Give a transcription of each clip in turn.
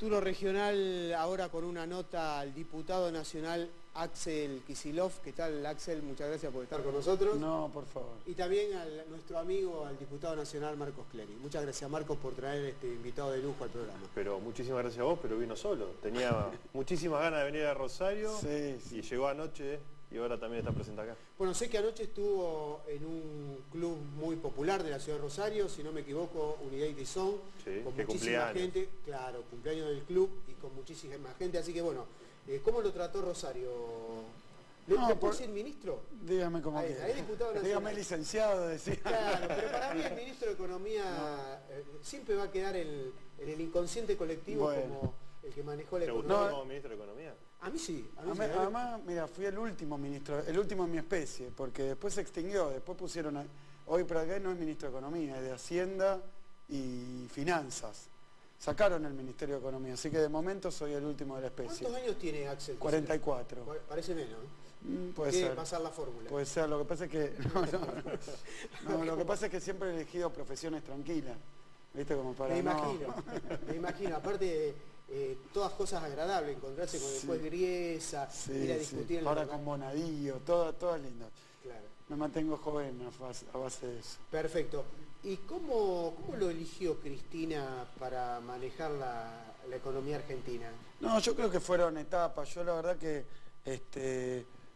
Futuro Regional, ahora con una nota al diputado nacional Axel Kicillof. ¿Qué tal, Axel? Muchas gracias por estar con nosotros. No, por favor. Y también a nuestro amigo, al diputado nacional Marcos Clery. Muchas gracias, Marcos, por traer este invitado de lujo al programa. Pero muchísimas gracias a vos, pero vino solo. Tenía muchísimas ganas de venir a Rosario y llegó anoche y ahora también está presente acá. Bueno, sé que anoche estuvo en un club muy popular de la ciudad de Rosario, si no me equivoco, Unidad y Tizón, Sí, con que muchísima cumpleaños. gente, claro, cumpleaños del club y con muchísima gente, así que bueno, ¿cómo lo trató Rosario? ¿Le puedo decir ministro? Dígame como Ahí, quiera. ahí diputado nacional. Dígame licenciado, decía. Claro, pero para mí el ministro de Economía siempre va a quedar en el inconsciente colectivo como el que manejó la ¿Te economía. gustó como ministro de Economía? A mí sí. Además, mira, fui el último ministro, el último en mi especie, porque después se extinguió, después pusieron, hoy por acá no es ministro de Economía, es de Hacienda y Finanzas. Sacaron el Ministerio de Economía, así que de momento soy el último de la especie. ¿Cuántos años tiene Axel? 44. Parece menos. Puede Quiere ser. pasar la fórmula. Puede ser, lo que pasa es que lo que pasa es que siempre he elegido profesiones tranquilas. ¿Viste? Como para me imagino, aparte todas cosas agradables, encontrarse con el juez Griesa, ir a discutir en la ahora con Bonadío, todas lindas. Claro. Me mantengo joven a base de eso. Perfecto. ¿Y cómo lo eligió Cristina para manejar la economía argentina? No, yo creo que fueron etapas. Yo la verdad que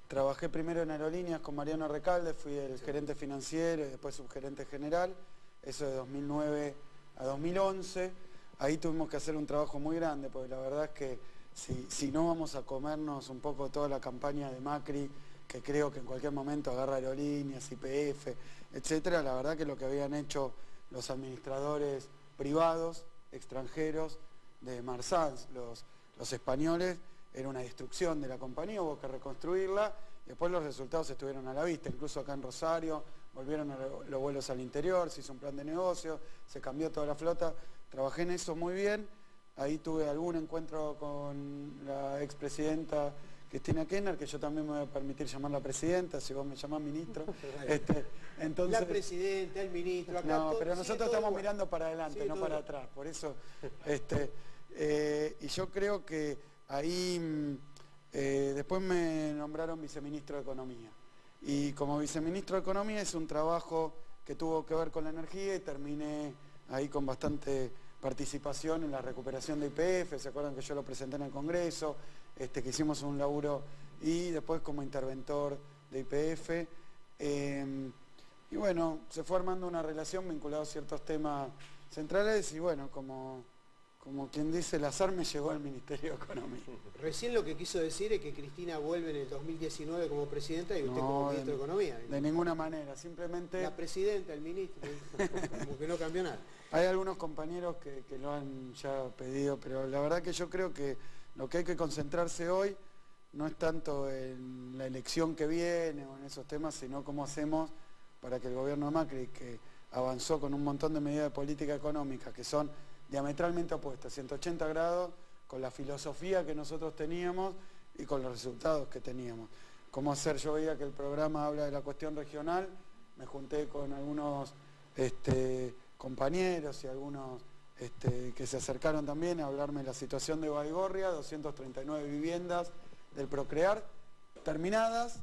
trabajé primero en aerolíneas con Mariano Recalde, fui el gerente financiero y después subgerente general, eso de 2009 a 2011. Ahí tuvimos que hacer un trabajo muy grande, porque la verdad es que si no vamos a comernos un poco toda la campaña de Macri, que creo que en cualquier momento agarra aerolíneas, YPF, etcétera, la verdad que lo que habían hecho los administradores privados, extranjeros, de Marsans, los españoles, era una destrucción de la compañía, hubo que reconstruirla, y después los resultados estuvieron a la vista, incluso acá en Rosario, volvieron los vuelos al interior, se hizo un plan de negocio, se cambió toda la flota, trabajé en eso muy bien, ahí tuve algún encuentro con la expresidenta Cristina Kirchner, que yo también me voy a permitir llamarla presidenta, si vos me llamás ministro. Entonces, la presidenta, el ministro, acá no, pero nosotros estamos mirando para adelante, no para atrás, por eso, y yo creo que ahí después me nombraron viceministro de Economía. Y como viceministro de Economía es un trabajo que tuvo que ver con la energía y terminé ahí con bastante participación en la recuperación de YPF, se acuerdan que yo lo presenté en el Congreso, que hicimos un laburo, y después como interventor de YPF. Y bueno, se fue armando una relación vinculada a ciertos temas centrales y bueno, como quien dice, el azar me llevó al Ministerio de Economía. Recién lo que quiso decir es que Cristina vuelve en el 2019 como presidenta y usted como ministro de Economía. De ninguna manera, simplemente... La presidenta, el ministro, como que no cambió nada. Hay algunos compañeros que lo han ya pedido, pero la verdad que yo creo que lo que hay que concentrarse hoy no es tanto en la elección que viene o en esos temas, sino cómo hacemos para que el gobierno de Macri, que avanzó con un montón de medidas de política económica que son diametralmente opuestas, 180 grados, con la filosofía que nosotros teníamos y con los resultados que teníamos. ¿Cómo hacer? Yo veía que el programa habla de la cuestión regional, me junté con algunos compañeros y algunos que se acercaron también a hablarme de la situación de Baigorria, 239 viviendas del Procrear, terminadas,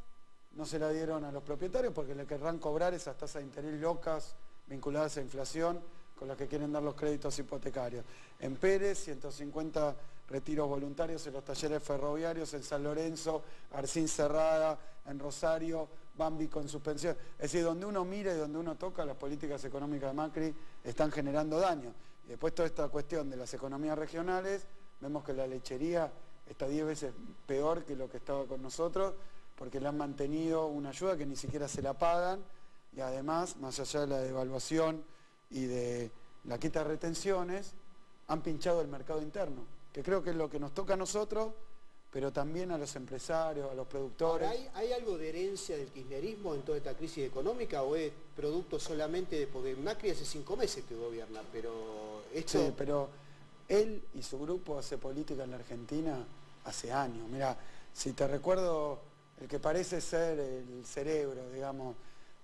no se la dieron a los propietarios porque le querrán cobrar esas tasas de interés locas vinculadas a inflación con las que quieren dar los créditos hipotecarios. En Pérez, 150 retiros voluntarios en los talleres ferroviarios, en San Lorenzo, Arcín Cerrada, en Rosario, Bambi con suspensión. Es decir, donde uno mira y donde uno toca, las políticas económicas de Macri están generando daño. Y después toda esta cuestión de las economías regionales, vemos que la lechería está 10 veces peor que lo que estaba con nosotros, porque le han mantenido una ayuda que ni siquiera se la pagan, y además, más allá de la devaluación y de la quita de retenciones, han pinchado el mercado interno, que creo que es lo que nos toca a nosotros, pero también a los empresarios, a los productores. Ahora, ¿hay algo de herencia del kirchnerismo en toda esta crisis económica o es producto solamente de... porque Macri hace 5 meses que gobierna, pero esto... Sí, pero él y su grupo hace política en la Argentina hace años. Mira, si te recuerdo, el que parece ser el cerebro, digamos,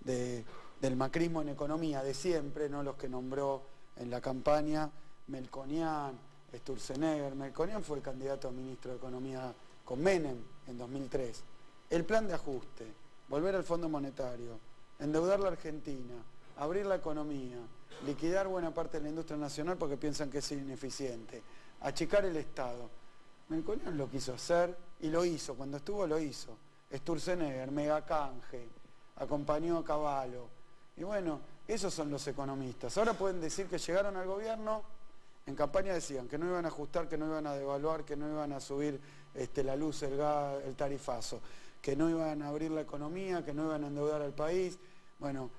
del macrismo en economía de siempre, no los que nombró en la campaña, Melconian, Sturzenegger, Melconian fue el candidato a ministro de Economía con Menem en 2003. El plan de ajuste, volver al Fondo Monetario, endeudar la Argentina, abrir la economía, liquidar buena parte de la industria nacional porque piensan que es ineficiente, achicar el Estado. Melconian lo quiso hacer y lo hizo, cuando estuvo lo hizo. Sturzenegger, megacanje, acompañó a Cavallo. Y bueno, esos son los economistas. Ahora pueden decir que llegaron al gobierno, en campaña decían que no iban a ajustar, que no iban a devaluar, que no iban a subir la luz, el gas, el tarifazo, que no iban a abrir la economía, que no iban a endeudar al país. Bueno,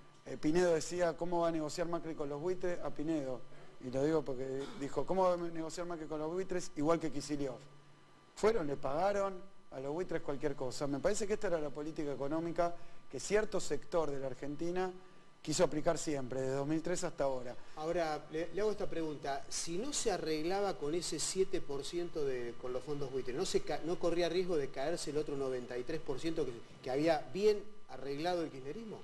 Pinedo decía, ¿cómo va a negociar Macri con los buitres? A Pinedo, y lo digo porque dijo, ¿cómo va a negociar Macri con los buitres? Igual que Kicillof. Fueron, le pagaron a los buitres cualquier cosa. Me parece que esta era la política económica que cierto sector de la Argentina quiso aplicar siempre, de 2003 hasta ahora. Ahora, le hago esta pregunta. Si no se arreglaba con ese 7% con los fondos buitres, ¿no corría riesgo de caerse el otro 93% que había bien arreglado el kirchnerismo?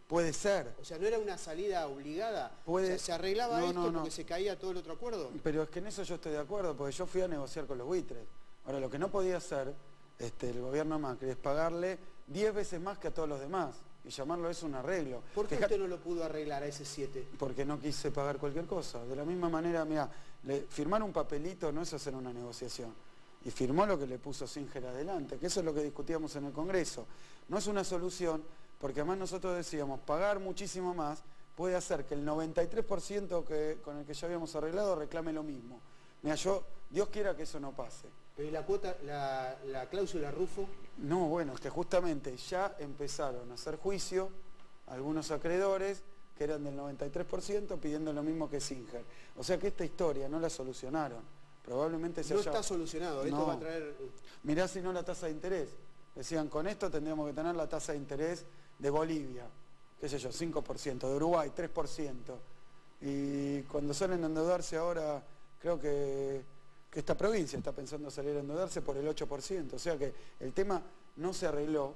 Puede ser. O sea, ¿no era una salida obligada? O sea, ¿se arreglaba porque se caía todo el otro acuerdo? Pero es que en eso yo estoy de acuerdo, porque yo fui a negociar con los buitres. Ahora, lo que no podía hacer el gobierno Macri es pagarle 10 veces más que a todos los demás y llamarlo eso un arreglo. ¿Por qué usted no lo pudo arreglar a ese 7? Porque no quise pagar cualquier cosa. De la misma manera, mira, firmar un papelito no es hacer una negociación. Y firmó lo que le puso Singer adelante, que eso es lo que discutíamos en el Congreso. No es una solución, porque además nosotros decíamos, pagar muchísimo más puede hacer que el 93% con el que ya habíamos arreglado reclame lo mismo. Mira, Dios quiera que eso no pase. ¿Pero y la cuota, la cláusula Rufo? No, bueno, es que justamente ya empezaron a hacer juicio algunos acreedores que eran del 93% pidiendo lo mismo que Singer. O sea que esta historia no la solucionaron. Probablemente se no está solucionado, esto va a traer... Mirá si no la tasa de interés. Decían, con esto tendríamos que tener la tasa de interés de Bolivia, qué sé yo, 5%, de Uruguay, 3%. Y cuando salen a endeudarse ahora, creo que esta provincia está pensando salir a endeudarse por el 8%. O sea que el tema no se arregló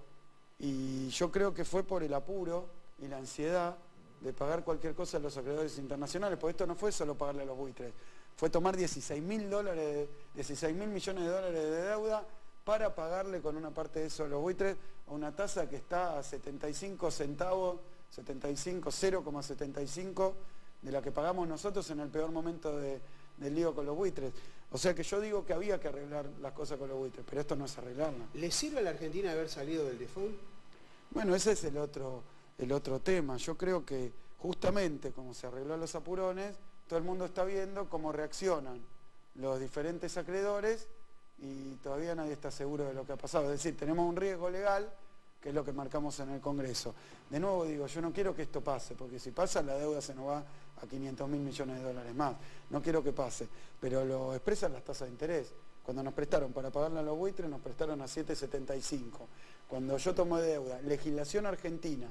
y yo creo que fue por el apuro y la ansiedad de pagar cualquier cosa a los acreedores internacionales, porque esto no fue solo pagarle a los buitres, fue tomar 16.000 millones de dólares de deuda para pagarle con una parte de eso a los buitres a una tasa que está a 75 centavos, 0,75 de la que pagamos nosotros en el peor momento del lío con los buitres. O sea que yo digo que había que arreglar las cosas con los buitres, pero esto no es arreglarlas. ¿Le sirve a la Argentina haber salido del default? Bueno, ese es el otro tema. Yo creo que justamente como se arregló a los apurones, todo el mundo está viendo cómo reaccionan los diferentes acreedores y todavía nadie está seguro de lo que ha pasado. Es decir, tenemos un riesgo legal, que es lo que marcamos en el Congreso. De nuevo digo, yo no quiero que esto pase, porque si pasa la deuda se nos va a 500.000 millones de dólares más. No quiero que pase, pero lo expresan las tasas de interés. Cuando nos prestaron para pagarle a los buitres, nos prestaron a 7,75. Cuando yo tomo deuda, legislación argentina,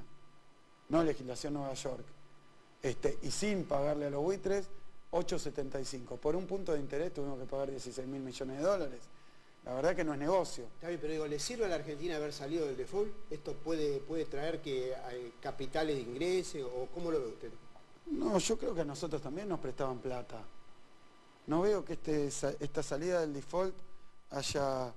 no legislación Nueva York, y sin pagarle a los buitres, 8,75. Por un punto de interés tuvimos que pagar 16.000 millones de dólares. La verdad que no es negocio. Está bien, pero digo, ¿le sirve a la Argentina haber salido del default? ¿Esto puede traer que capitales ingresen o cómo lo ve usted? No, yo creo que a nosotros también nos prestaban plata. No veo que esta salida del default haya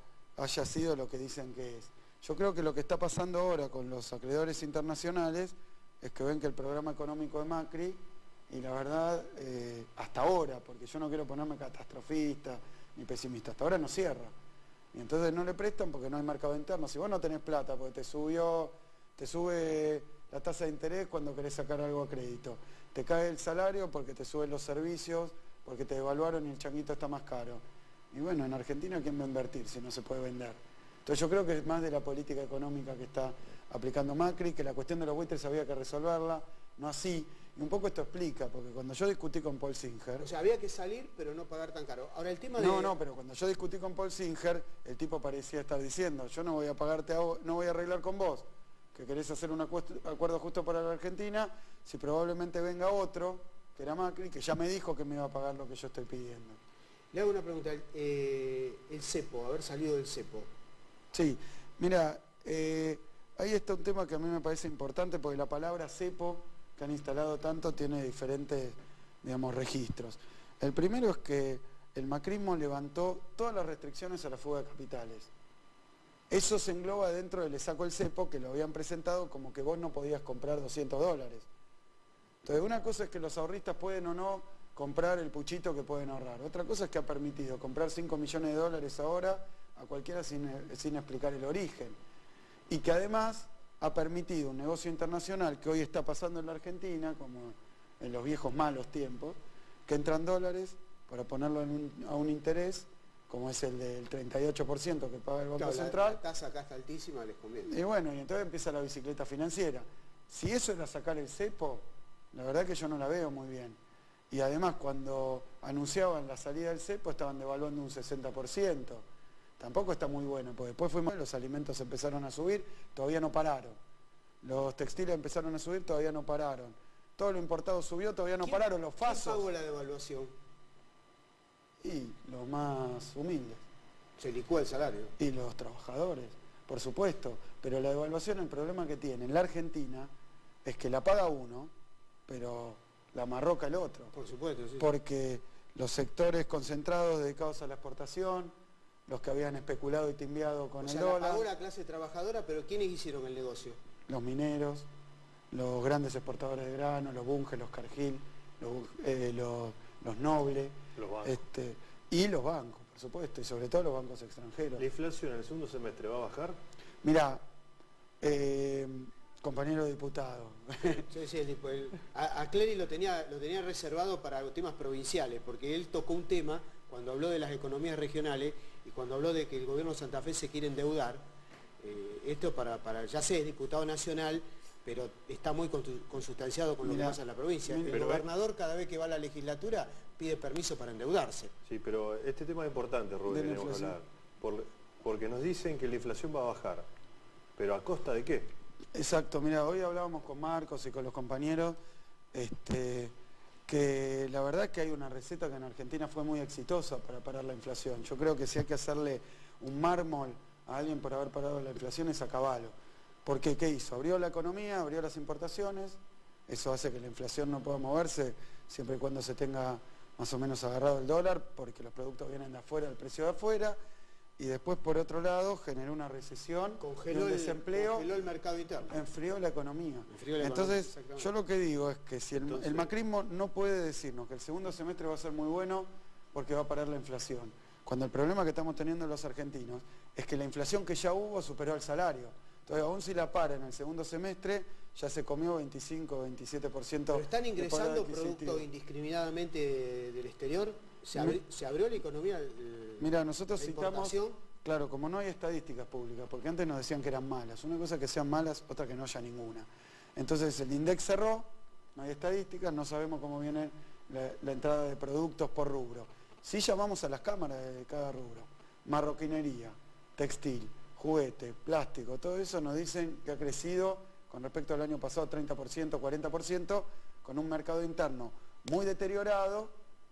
sido lo que dicen que es. Yo creo que lo que está pasando ahora con los acreedores internacionales es que ven que el programa económico de Macri, y la verdad, hasta ahora, porque yo no quiero ponerme catastrofista ni pesimista, hasta ahora no cierra. Y entonces no le prestan porque no hay mercado interno. Si vos no tenés plata porque te sube la tasa de interés cuando querés sacar algo a crédito, te cae el salario porque te suben los servicios, porque te devaluaron y el changuito está más caro. Y bueno, en Argentina, ¿quién va a invertir si no se puede vender? Entonces yo creo que es más de la política económica que está aplicando Macri, que la cuestión de los buitres había que resolverla, no así. Y un poco esto explica, porque cuando yo discutí con Paul Singer... O sea, había que salir, pero no pagar tan caro. Ahora el tema de... No, pero cuando yo discutí con Paul Singer, el tipo parecía estar diciendo, yo no voy a pagarte, no voy a arreglar con vos, que querés hacer un acuerdo justo para la Argentina, si probablemente venga otro, que era Macri, que ya me dijo que me iba a pagar lo que yo estoy pidiendo. Le hago una pregunta, el cepo, haber salido del cepo. Sí, mira, ahí está un tema que a mí me parece importante, porque la palabra cepo, que han instalado tanto, tiene diferentes, digamos, registros. El primero es que el macrismo levantó todas las restricciones a la fuga de capitales. Eso se engloba dentro de Le Saco el Cepo, que lo habían presentado como que vos no podías comprar $200. Entonces, una cosa es que los ahorristas pueden o no comprar el puchito que pueden ahorrar. Otra cosa es que ha permitido comprar $5 millones ahora a cualquiera sin explicar el origen. Y que además ha permitido un negocio internacional que hoy está pasando en la Argentina, como en los viejos malos tiempos, que entran dólares para ponerlo a un interés, como es el del 38% que paga el Banco Central. La tasa acá está altísima, les conviene. Y bueno, y entonces empieza la bicicleta financiera. Si eso era sacar el cepo, la verdad que yo no la veo muy bien. Y además, cuando anunciaban la salida del cepo, estaban devaluando un 60%. Tampoco está muy bueno, porque después los alimentos empezaron a subir, todavía no pararon. Los textiles empezaron a subir, todavía no pararon. Todo lo importado subió, todavía no pararon. Los fasos. ¿Quién pagó la devaluación? Y los más humildes. Se licúa el salario. Y los trabajadores, por supuesto. Pero la devaluación, el problema que tiene en la Argentina es que la paga uno, pero la marroca el otro. Por supuesto, sí. Porque los sectores concentrados dedicados a la exportación, los que habían especulado y timbiado con el dólar. La pagó la clase trabajadora, pero ¿quiénes hicieron el negocio? Los mineros, los grandes exportadores de grano, los Bunge, los Cargill, los Noble, los bancos. Y los bancos, por supuesto, y sobre todo los bancos extranjeros. ¿La inflación en el segundo semestre va a bajar? Mirá, compañero diputado. Sí, a Clery lo tenía reservado para temas provinciales, porque él tocó un tema cuando habló de las economías regionales y cuando habló de que el gobierno de Santa Fe se quiere endeudar. Esto ya sé, es diputado nacional, pero está muy consustanciado con lo que pasa en la provincia. El gobernador, cada vez que va a la legislatura, pide permiso para endeudarse. Sí, pero este tema es importante, Rubén, tenemos que hablar. Porque nos dicen que la inflación va a bajar. ¿Pero a costa de qué? Exacto, mira, hoy hablábamos con Marcos y con los compañeros, que la verdad es que hay una receta que en Argentina fue muy exitosa para parar la inflación. Yo creo que si hay que hacerle un mármol a alguien por haber parado la inflación es a Caballo. Porque ¿qué hizo? Abrió la economía, abrió las importaciones, eso hace que la inflación no pueda moverse siempre y cuando se tenga más o menos agarrado el dólar, porque los productos vienen de afuera, el precio de afuera, y después por otro lado generó una recesión, congeló un desempleo, congeló el mercado interno, enfrió la economía. Entonces yo lo que digo es que si el macrismo no puede decirnos que el segundo semestre va a ser muy bueno porque va a parar la inflación, cuando el problema que estamos teniendo los argentinos es que la inflación que ya hubo superó el salario. Entonces, aún si la para en el segundo semestre, ya se comió 25-27%. ¿Pero están ingresando productos indiscriminadamente del exterior? ¿Se abrió la economía? Mira, nosotros citamos, claro, como no hay estadísticas públicas, porque antes nos decían que eran malas. Una cosa es que sean malas, otra que no haya ninguna. Entonces, el INDEC cerró, no hay estadísticas, no sabemos cómo viene la entrada de productos por rubro. Sí llamamos a las cámaras de cada rubro. Marroquinería, textil, juguete, plástico, todo eso nos dicen que ha crecido con respecto al año pasado 30%, 40%, con un mercado interno muy deteriorado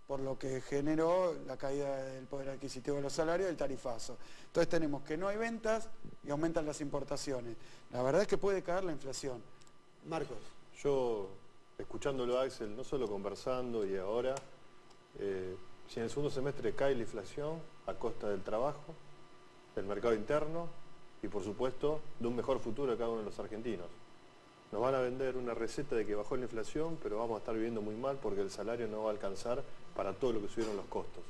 por lo que generó la caída del poder adquisitivo de los salarios y el tarifazo. Entonces tenemos que no hay ventas y aumentan las importaciones. La verdad es que puede caer la inflación. Marcos. Yo, escuchándolo a Axel, no solo conversando y ahora, si en el segundo semestre cae la inflación a costa del trabajo, del mercado interno y por supuesto de un mejor futuro de cada uno de los argentinos. Nos van a vender una receta de que bajó la inflación, pero vamos a estar viviendo muy mal porque el salario no va a alcanzar para todo lo que subieron los costos.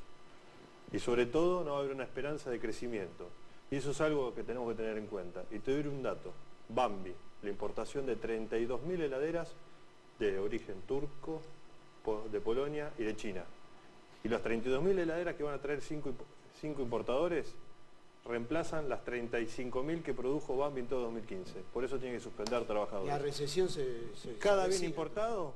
Y sobre todo no va a haber una esperanza de crecimiento. Y eso es algo que tenemos que tener en cuenta. Y te doy un dato. Bambi, la importación de 32.000 heladeras de origen turco, de Polonia y de China. Y las 32.000 heladeras que van a traer 5 importadores reemplazan las 35.000 que produjo Bambi en todo 2015. Por eso tiene que suspender trabajadores. La recesión Cada bien importado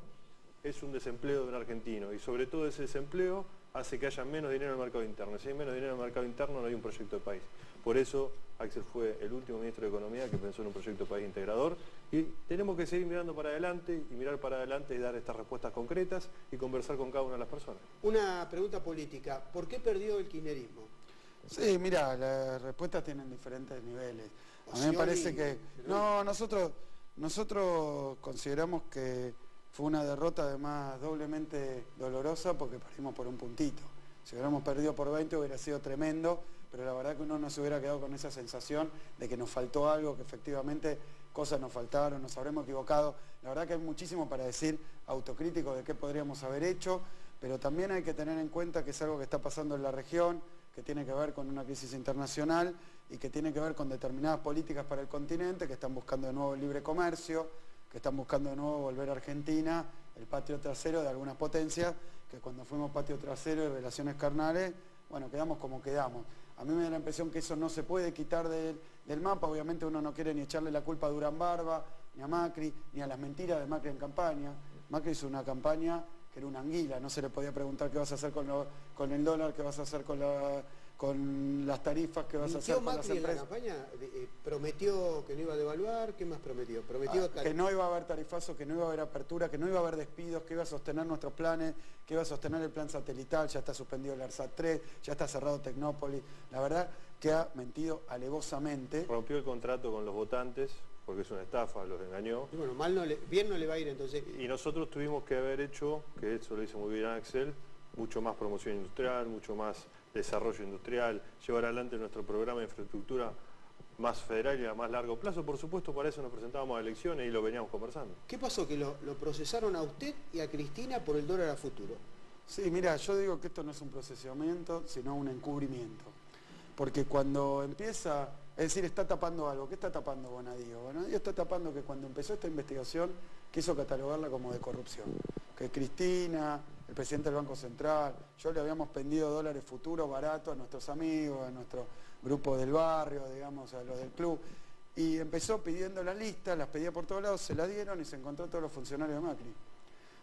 es un desempleo de un argentino y sobre todo ese desempleo hace que haya menos dinero en el mercado interno. Si hay menos dinero en el mercado interno no hay un proyecto de país. Por eso Axel fue el último ministro de Economía que pensó en un proyecto de país integrador y tenemos que seguir mirando para adelante y mirar para adelante y dar estas respuestas concretas y conversar con cada una de las personas. Una pregunta política. ¿Por qué perdió el kirchnerismo? Sí, mira, las respuestas tienen diferentes niveles. A mí me parece que... No, nosotros consideramos que fue una derrota además doblemente dolorosa porque perdimos por un puntito. Si hubiéramos perdido por 20 hubiera sido tremendo, pero la verdad que uno no se hubiera quedado con esa sensación de que nos faltó algo, que efectivamente cosas nos faltaron, nos habremos equivocado. La verdad que hay muchísimo para decir autocrítico de qué podríamos haber hecho, pero también hay que tener en cuenta que es algo que está pasando en la región, que tiene que ver con una crisis internacional y que tiene que ver con determinadas políticas para el continente que están buscando de nuevo el libre comercio, que están buscando de nuevo volver a Argentina, el patio trasero de algunas potencias, que cuando fuimos patio trasero y relaciones carnales, bueno, quedamos como quedamos. A mí me da la impresión que eso no se puede quitar del mapa, obviamente uno no quiere ni echarle la culpa a Durán Barba, ni a Macri, ni a las mentiras de Macri en campaña. Macri hizo una campaña que era una anguila, no se le podía preguntar qué vas a hacer con el dólar, qué vas a hacer con las tarifas, qué vas a hacer con las Macri empresas. En la campaña prometió que no iba a devaluar, ¿qué más prometió? Que no iba a haber tarifazo, que no iba a haber apertura, que no iba a haber despidos, que iba a sostener nuestros planes, que iba a sostener el plan satelital, ya está suspendido el ARSAT 3, ya está cerrado Tecnópolis. La verdad que ha mentido alevosamente. Rompió el contrato con los votantes, porque es una estafa, los engañó. Y bueno, bien no le va a ir entonces. Y nosotros tuvimos que haber hecho, que eso lo hizo muy bien Axel, mucho más promoción industrial, mucho más desarrollo industrial, llevar adelante nuestro programa de infraestructura más federal y a más largo plazo. Por supuesto, para eso nos presentábamos a elecciones y lo veníamos conversando. ¿Qué pasó? Que lo procesaron a usted y a Cristina por el dólar a futuro. Sí, mira, yo digo que esto no es un procesamiento, sino un encubrimiento. Porque cuando empieza, es decir, está tapando algo. ¿Qué está tapando Bonadío? Bonadío está tapando que cuando empezó esta investigación quiso catalogarla como de corrupción. Que Cristina, el presidente del Banco Central, yo le habíamos vendido dólares futuros baratos a nuestros amigos, a nuestro grupo del barrio, digamos, a los del club. Y empezó pidiendo la lista, las pedía por todos lados, se la dieron y se encontró a todos los funcionarios de Macri.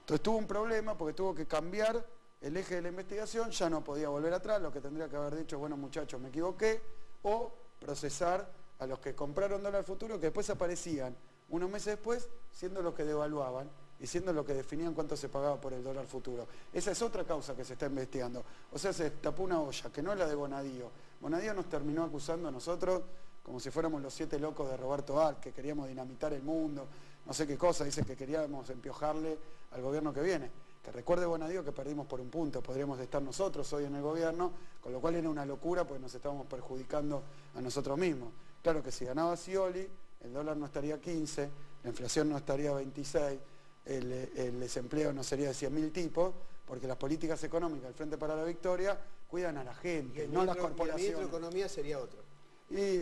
Entonces tuvo un problema porque tuvo que cambiar el eje de la investigación, ya no podía volver atrás, lo que tendría que haber dicho, bueno muchachos, me equivoqué, o procesar a los que compraron dólar futuro que después aparecían unos meses después siendo los que devaluaban y siendo los que definían cuánto se pagaba por el dólar futuro. Esa es otra causa que se está investigando. O sea, se tapó una olla, que no es la de Bonadío. Bonadío nos terminó acusando a nosotros como si fuéramos los 7 locos de Roberto Arlt, que queríamos dinamitar el mundo, no sé qué cosa, dice que queríamos empiojarle al gobierno que viene. Que recuerde Bonadío que perdimos por un punto, podríamos estar nosotros hoy en el gobierno, con lo cual era una locura porque nos estábamos perjudicando a nosotros mismos. Claro que si ganaba Scioli, el dólar no estaría 15, la inflación no estaría 26, el desempleo no sería de 100.000 tipos, porque las políticas económicas del Frente para la Victoria cuidan a la gente, no a las corporaciones. Y el ministro de Economía sería otro. Y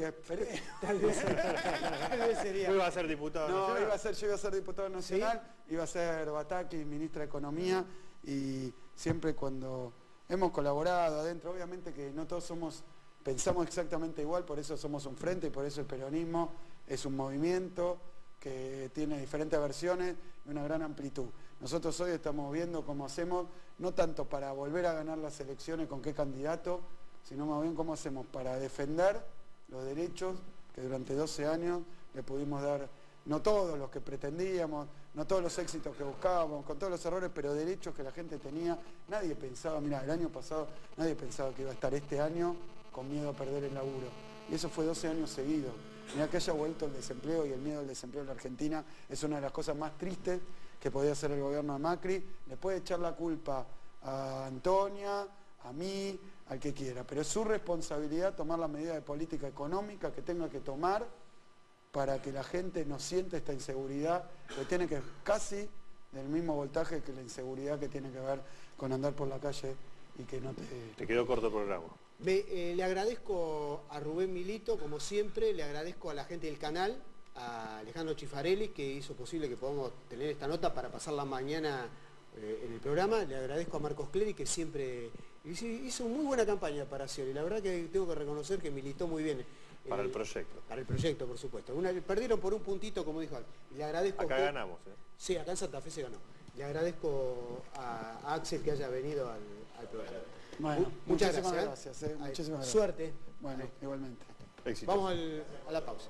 tal vez sería. ¿Tú ibas a ser diputado No, nacional? yo iba a ser diputado nacional, ¿sí? Iba a ser Bataki, ministra de Economía, y siempre cuando hemos colaborado adentro, obviamente que no todos pensamos exactamente igual, por eso somos un frente y por eso el peronismo es un movimiento que tiene diferentes versiones y una gran amplitud. Nosotros hoy estamos viendo cómo hacemos, no tanto para volver a ganar las elecciones con qué candidato, sino más bien cómo hacemos para defender los derechos que durante 12 años le pudimos dar, no todos los que pretendíamos, no todos los éxitos que buscábamos, con todos los errores, pero derechos que la gente tenía. Nadie pensaba, mira, el año pasado nadie pensaba que iba a estar este año con miedo a perder el laburo. Y eso fue 12 años seguidos. Mira que haya vuelto el desempleo y el miedo al desempleo en la Argentina es una de las cosas más tristes que podía hacer el gobierno de Macri. Le puede echar la culpa a Antonia, a mí, al que quiera, pero es su responsabilidad tomar la medida de política económica que tenga que tomar para que la gente no sienta esta inseguridad, que tiene que casi del mismo voltaje que la inseguridad que tiene que ver con andar por la calle y que no te... Te quedó corto el programa. Le agradezco a Rubén Milito, como siempre, le agradezco a la gente del canal, a Alejandro Chifarelli, que hizo posible que podamos tener esta nota para pasarla mañana en el programa. Le agradezco a Marcos Clery, que siempre hizo muy buena campaña para Scioli. La verdad que tengo que reconocer que militó muy bien. Para el proyecto. Para el proyecto, por supuesto. Perdieron por un puntito, como dijo. Le agradezco acá ganamos, ¿eh? Sí, acá en Santa Fe se ganó. Le agradezco a Axel que haya venido al programa. Bueno, muchas muchísimas gracias. Muchísimas gracias. Suerte. Bueno, igualmente. Éxito. Vamos a la pausa.